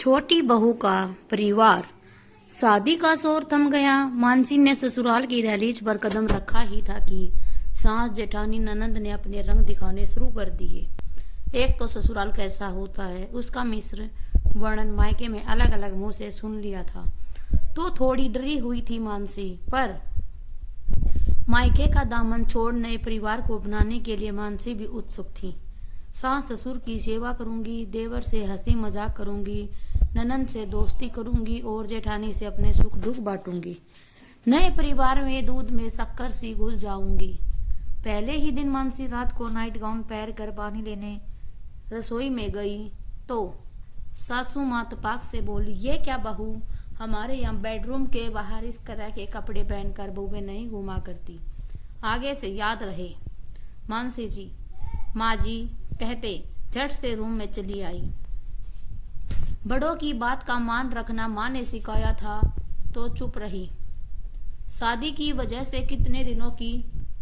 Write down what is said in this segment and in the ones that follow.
छोटी बहू का परिवार। शादी का शोर थम गया। मानसी ने ससुराल की दहलीज पर कदम रखा ही था कि सास जेठानी ननंद ने अपने रंग दिखाने शुरू कर दिए। एक तो ससुराल कैसा होता है उसका मिश्र वर्णन मायके में अलग अलग मुंह से सुन लिया था, तो थोड़ी डरी हुई थी मानसी। पर मायके का दामन छोड़ नए परिवार को अपनाने के लिए मानसी भी उत्सुक थी। सास ससुर की सेवा करूंगी, देवर से हंसी मजाक करूंगी, ननंद से दोस्ती करूंगी और जेठानी से अपने सुख दुख बांटूंगी। नए परिवार में दूध में शक्कर सी घुल जाऊंगी। पहले ही दिन मानसी रात को नाइट गाउन पहन कर पानी लेने रसोई में गई तो सासू माँ तपाक से बोली, ये क्या बहू, हमारे यहाँ बेडरूम के बाहर इस तरह के कपड़े पहनकर बहुएं नहीं घुमा करती, आगे से याद रहे। मानसी जी, माँ जी कहते झट से रूम में चली आई। बड़ों की बात का मान रखना माँ ने सिखाया था तो चुप रही। शादी की वजह से कितने दिनों की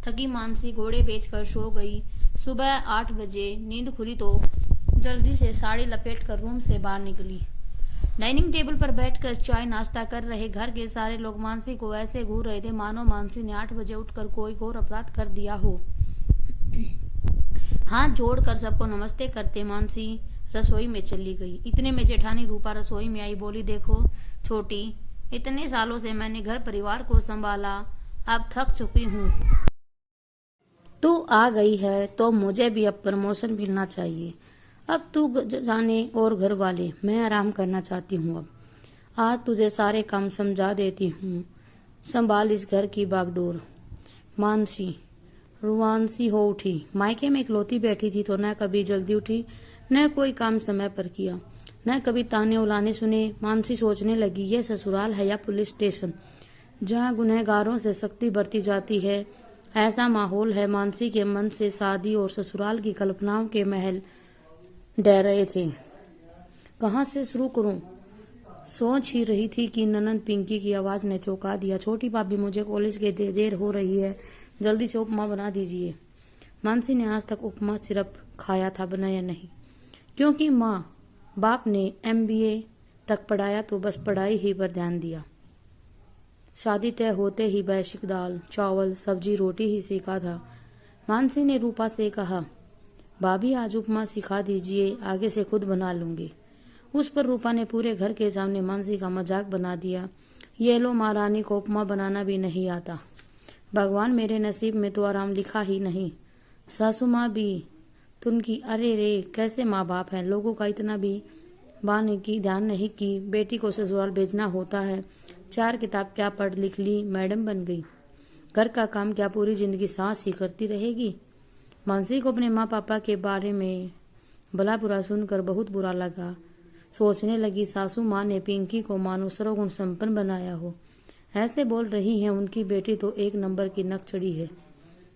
थकी मानसी घोड़े बेचकर सो गई। सुबह 8 बजे नींद खुली तो जल्दी से साड़ी लपेटकर रूम से बाहर निकली। डाइनिंग टेबल पर बैठकर चाय नाश्ता कर रहे घर के सारे लोग मानसी को ऐसे घूर रहे थे मानो मानसी ने 8 बजे उठकर कोई घोर अपराध कर दिया हो। हाथ जोड़कर सबको नमस्ते करते मानसी रसोई में चली गई। इतने में जेठानी रूपा रसोई में आई। बोली, देखो छोटी, इतने सालों से मैंने घर परिवार को संभाला, अब थक चुकी हूँ। तू आ गई है तो मुझे भी अब प्रमोशन मिलना चाहिए। अब तू जाने और घर वाले, मैं आराम करना चाहती हूँ। अब आज तुझे सारे काम समझा देती हूँ, संभाल इस घर की बागडोर। मानसी रुआंसी हो उठी। मायके में इकलौती बैठी थी तो न कभी जल्दी उठी, न कोई काम समय पर किया, न कभी ताने उलाने सुने। मानसी सोचने लगी, ये ससुराल है या पुलिस स्टेशन जहाँ गुनहगारों से सख्ती बरती जाती है। ऐसा माहौल है। मानसी के मन से शादी और ससुराल की कल्पनाओं के महल डह रहे थे। कहाँ से शुरू करूं? सोच ही रही थी कि ननंद पिंकी की आवाज ने चौंका दिया। छोटी भाभी, मुझे कॉलेज के देर हो रही है, जल्दी से उपमा बना दीजिए। मानसी ने आज तक उपमा सिर्फ खाया था, बनाया नहीं, क्योंकि माँ बाप ने MBA तक पढ़ाया तो बस पढ़ाई ही पर ध्यान दिया। शादी तय होते ही बेसिक दाल चावल सब्जी रोटी ही सीखा था। मानसी ने रूपा से कहा, भाभी आज उपमा सिखा दीजिए, आगे से खुद बना लूंगी। उस पर रूपा ने पूरे घर के सामने मानसी का मजाक बना दिया, ये लो महारानी को उपमा बनाना भी नहीं आता। भगवान, मेरे नसीब में तो आराम लिखा ही नहीं। सासू माँ भी तुनकी, अरे रे कैसे माँ बाप हैं। लोगों का इतना भी बाने की ध्यान नहीं कि बेटी को ससुराल भेजना होता है। 4 किताब क्या पढ़ लिख ली, मैडम बन गई। घर का काम क्या पूरी जिंदगी सास ही करती रहेगी। मानसी को अपने माँ पापा के बारे में भला बुरा सुनकर बहुत बुरा लगा। सोचने लगी, सासू माँ ने पिंकी को मानो सर्वगुण संपन्न बनाया हो। ऐसे बोल रही हैं, उनकी बेटी तो 1 नंबर की नकचड़ी है।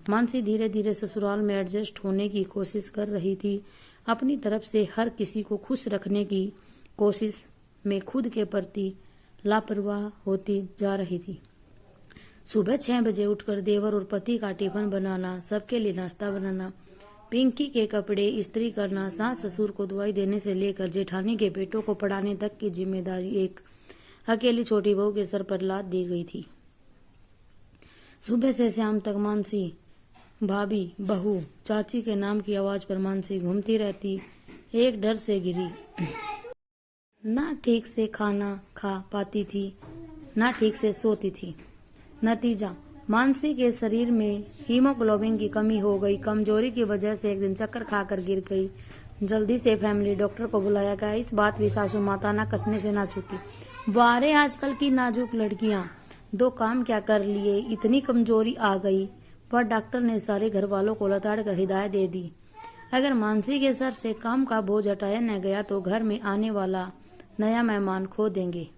मानसी धीरे धीरे ससुराल में एडजस्ट होने की कोशिश कर रही थी। अपनी तरफ से हर किसी को खुश रखने की कोशिश में खुद के प्रति लापरवाह होती जा रही थी। सुबह 6 बजे उठकर देवर और पति का टिफिन बनाना, सबके लिए नाश्ता बनाना, पिंकी के कपड़े इस्त्री करना, सास ससुर को दवाई देने से लेकर जेठानी के बेटों को पढ़ाने तक की जिम्मेदारी एक अकेली छोटी बहू के सर पर लाद दी गई थी। सुबह से शाम तक मानसी भाभी, बहू, चाची के नाम की आवाज पर मानसी घूमती रहती। एक डर से गिरी, ना ठीक से खाना खा पाती थी, ना ठीक से सोती थी। नतीजा, मानसी के शरीर में हीमोग्लोबिन की कमी हो गई। कमजोरी की वजह से एक दिन चक्कर खाकर गिर गई। जल्दी से फैमिली डॉक्टर को बुलाया गया। इस बात भी सासू माता ना कसने से ना चुकी। वारे आजकल की नाजुक लड़कियां, 2 काम क्या कर लिए, इतनी कमजोरी आ गई। पर डॉक्टर ने सारे घर वालों को लताड़ कर हिदायत दे दी, अगर मानसी के सर से काम का बोझ हटाया न गया तो घर में आने वाला नया मेहमान खो देंगे।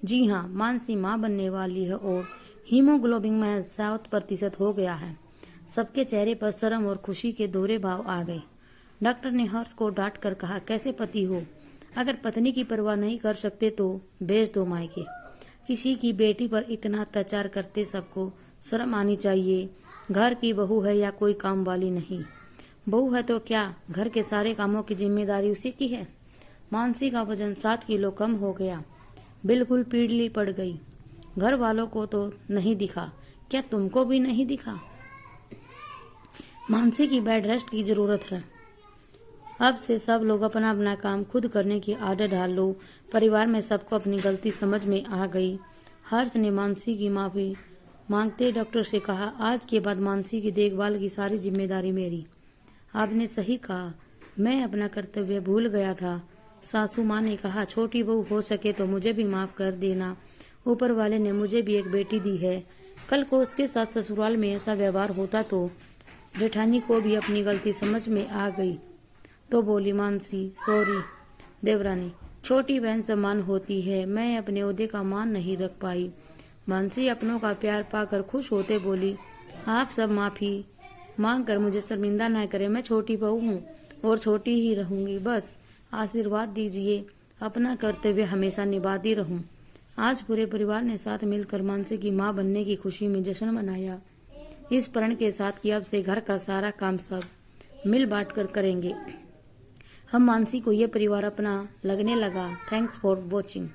जी हाँ, मानसी माँ बनने वाली है और हीमोग्लोबिन में 7% हो गया है। सबके चेहरे पर शर्म और खुशी के दोहरे भाव आ गए। डॉक्टर ने हर्ष को डांट कर कहा, कैसे पति हो, अगर पत्नी की परवाह नहीं कर सकते तो भेज दो मायके। किसी की बेटी पर इतना अत्याचार करते सबको शर्म आनी चाहिए। घर की बहू है या कोई काम वाली नहीं। बहू है तो क्या घर के सारे कामों की जिम्मेदारी उसी की है? मानसी का वजन 7 किलो कम हो गया। बिल्कुल पीड़ली पड़ गई। घर वालों को तो नहीं दिखा, क्या तुमको भी नहीं दिखा? मानसी की बेड रेस्ट की जरूरत है। अब से सब लोग अपना अपना काम खुद करने की आदत डाल लो। परिवार में सबको अपनी गलती समझ में आ गई। हर्ष ने मानसी की माफी मांगते डॉक्टर से कहा, आज के बाद मानसी की देखभाल की सारी जिम्मेदारी मेरी। आपने सही कहा, मैं अपना कर्तव्य भूल गया था। सासू माँ ने कहा, छोटी बहू हो सके तो मुझे भी माफ कर देना। ऊपर वाले ने मुझे भी एक बेटी दी है। कल को उसके साथ ससुराल में ऐसा व्यवहार होता तो। जेठानी को भी अपनी गलती समझ में आ गई तो बोली, मानसी सॉरी। देवरानी, छोटी बहन सम्मान होती है, मैं अपने ओहदे का मान नहीं रख पाई। मानसी अपनों का प्यार पाकर खुश होते बोली, आप सब माफी मांग कर मुझे शर्मिंदा न करें। मैं छोटी बहू हूँ और छोटी ही रहूंगी। बस आशीर्वाद दीजिए, अपना कर्तव्य हमेशा निभाती रहूं। आज पूरे परिवार ने साथ मिलकर मानसी की मां बनने की खुशी में जश्न मनाया। इस प्रण के साथ कि अब से घर का सारा काम सब मिल बांट कर करेंगे। हम मानसी को ये परिवार अपना लगने लगा। Thanks for watching.